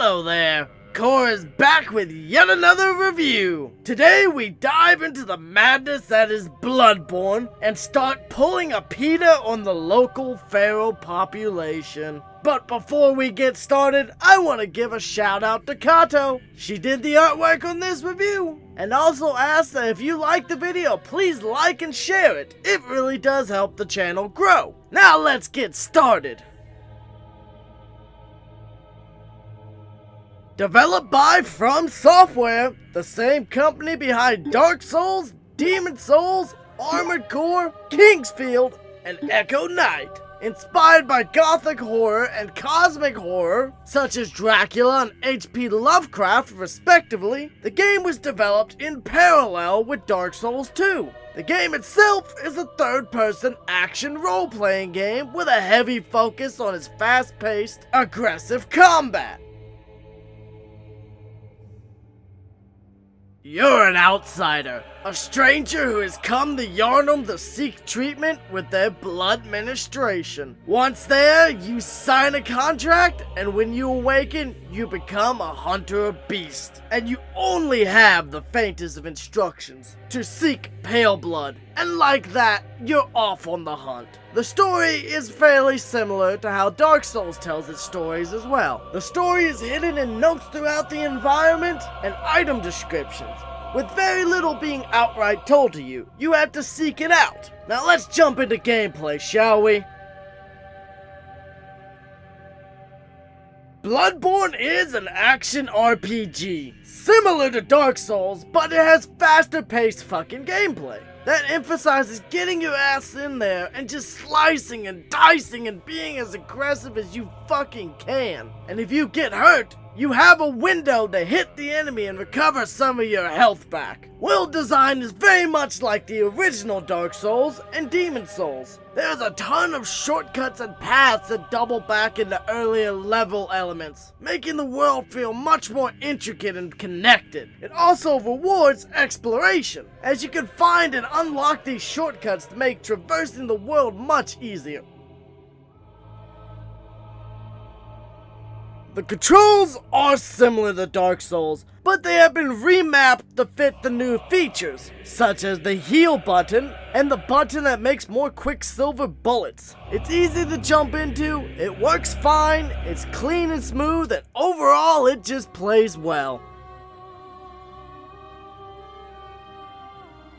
Hello there! Core is back with yet another review! Today we dive into the madness that is Bloodborne and start pulling a PETA on the local feral population. But before we get started, I want to give a shout out to Kato. She did the artwork on this review. And also ask that if you like the video, please like and share it. It really does help the channel grow. Now let's get started. Developed by From Software, the same company behind Dark Souls, Demon Souls, Armored Core, Kingsfield, and Echo Knight. Inspired by gothic horror and cosmic horror, such as Dracula and H.P. Lovecraft respectively, the game was developed in parallel with Dark Souls 2. The game itself is a third-person action role-playing game with a heavy focus on its fast-paced, aggressive combat. You're an outsider, a stranger who has come to Yharnam to seek treatment with their blood ministration. Once there, you sign a contract, and when you awaken, you become a hunter of beasts. And you only have the faintest of instructions to seek pale blood. And like that, you're off on the hunt. The story is fairly similar to how Dark Souls tells its stories as well. The story is hidden in notes throughout the environment and item descriptions, with very little being outright told to you. You have to seek it out. Now let's jump into gameplay, shall we? Bloodborne is an action RPG, similar to Dark Souls, but it has faster paced fucking gameplay that emphasizes getting your ass in there and just slicing and dicing and being as aggressive as you fucking can. And if you get hurt, you have a window to hit the enemy and recover some of your health back. World design is very much like the original Dark Souls and Demon Souls. There's a ton of shortcuts and paths that double back into earlier level elements, making the world feel much more intricate and connected. It also rewards exploration, as you can find and unlock these shortcuts to make traversing the world much easier. The controls are similar to Dark Souls, but they have been remapped to fit the new features, such as the heal button and the button that makes more Quicksilver bullets. It's easy to jump into, it works fine, it's clean and smooth, and overall it just plays well.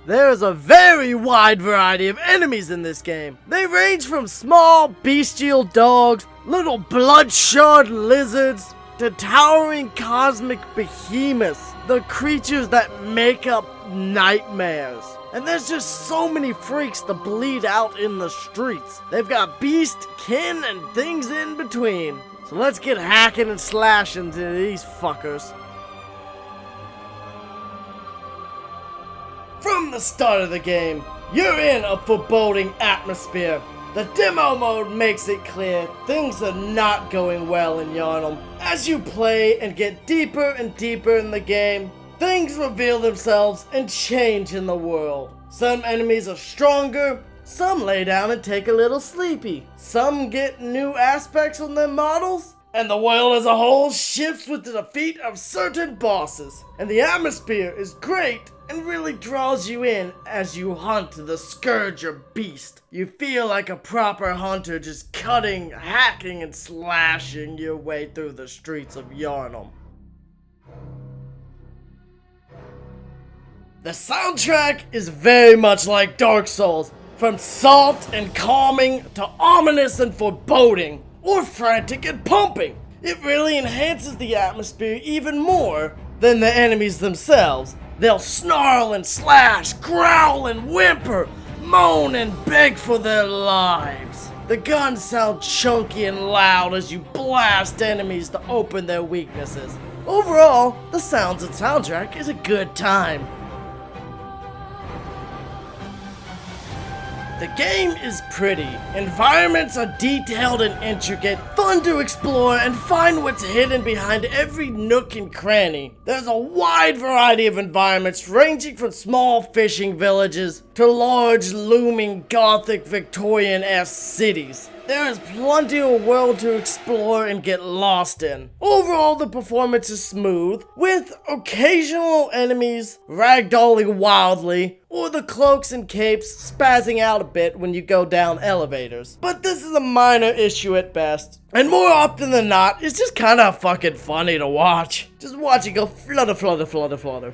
There is a very wide variety of enemies in this game. They range from small, bestial dogs, little bloodshot lizards, to towering cosmic behemoths, the creatures that make up nightmares. And there's just so many freaks to bleed out in the streets. They've got beast, kin, and things in between. So let's get hacking and slashing to these fuckers. From the start of the game, you're in a foreboding atmosphere. The demo mode makes it clear things are not going well in Yharnam. As you play and get deeper and deeper in the game, things reveal themselves and change in the world. Some enemies are stronger, some lay down and take a little sleepy. Some get new aspects on their models, and the world as a whole shifts with the defeat of certain bosses. And the atmosphere is great and really draws you in as you hunt the scourge or beast. You feel like a proper hunter, just cutting, hacking, and slashing your way through the streets of Yharnam. The soundtrack is very much like Dark Souls, from soft and calming to ominous and foreboding, or frantic and pumping. It really enhances the atmosphere even more than the enemies themselves. They'll snarl and slash, growl and whimper, moan and beg for their lives. The guns sound chunky and loud as you blast enemies to open their weaknesses. Overall, the sounds and soundtrack is a good time. The game is pretty, environments are detailed and intricate, fun to explore and find what's hidden behind every nook and cranny. There's a wide variety of environments ranging from small fishing villages to large, looming, gothic, Victorian-esque cities. There is plenty of world to explore and get lost in. Overall, the performance is smooth, with occasional enemies ragdolling wildly, or the cloaks and capes spazzing out a bit when you go down elevators. But this is a minor issue at best, and more often than not, it's just kinda fucking funny to watch. Just watch it go flutter, flutter, flutter, flutter.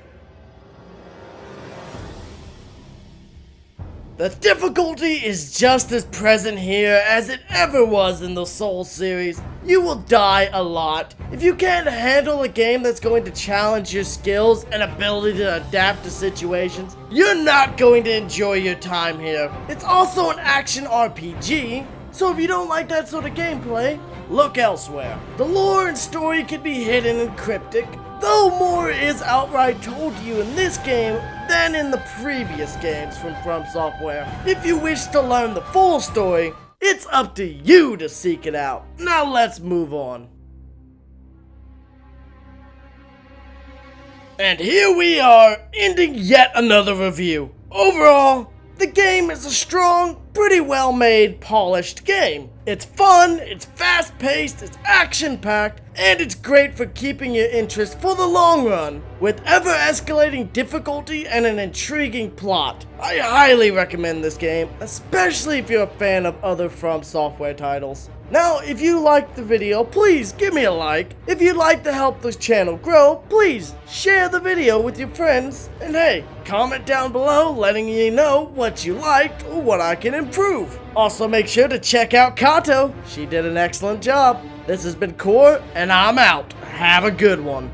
The difficulty is just as present here as it ever was in the Souls series. You will die a lot. If you can't handle a game that's going to challenge your skills and ability to adapt to situations, you're not going to enjoy your time here. It's also an action RPG, so if you don't like that sort of gameplay, look elsewhere. The lore and story can be hidden and cryptic, though more is outright told to you in this game than in the previous games from Software. If you wish to learn the full story, it's up to you to seek it out. Now let's move on. And here we are, ending yet another review. Overall, the game is a strong, pretty well made, polished game. It's fun, it's fast paced, it's action packed, and it's great for keeping your interest for the long run, with ever escalating difficulty and an intriguing plot. I highly recommend this game, especially if you're a fan of other From Software titles. Now, if you liked the video, please give me a like. If you'd like to help this channel grow, please share the video with your friends. And hey, comment down below letting me know what you liked or what I can improve. Also, make sure to check out Kato. She did an excellent job. This has been Core, and I'm out. Have a good one.